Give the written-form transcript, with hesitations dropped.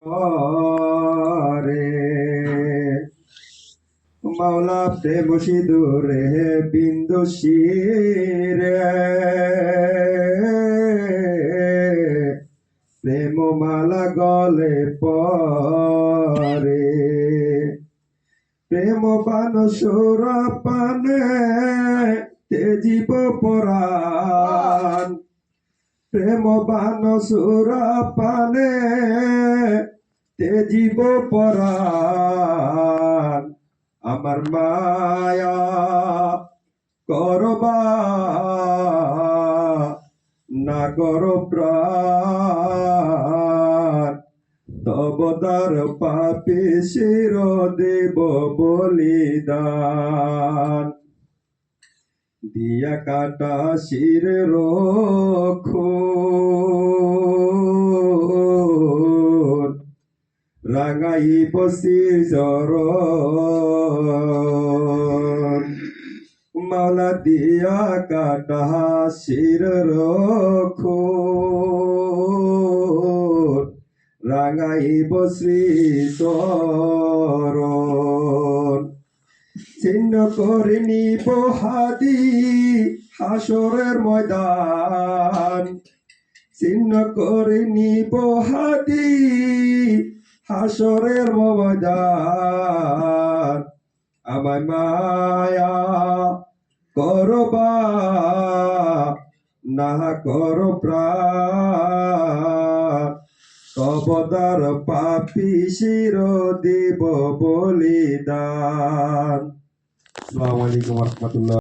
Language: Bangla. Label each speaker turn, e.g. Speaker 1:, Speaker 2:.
Speaker 1: রে মাওলা প্রেম সিঁদুরে বিন্দু শিরে প্রেম মালা গলে পরে প্রেম বান সুর পানে তেজিব পরাণ প্রেম বান সুর পানে তেজিব পরাণ আমার মায়া করবা না কর প্রাণ তবতার পাপি শির দেব বলিদান দিয়া কাটা শির রখো রাঙাই বসির জর মাওলা দিয়া কাটা শির রখো রাঙাই বসি চরণ চিহ্ন করে নিব হাদি হাসরের ময়দান চিহ্ন করে নিব হাদি হাসরের ময়দান আমায় মায়া করবা না কর প্রাণ তবদার পাপি শির দেব বলিদান। আসসালামু আলাইকুম ওয়া রাহমাতুল্লাহ।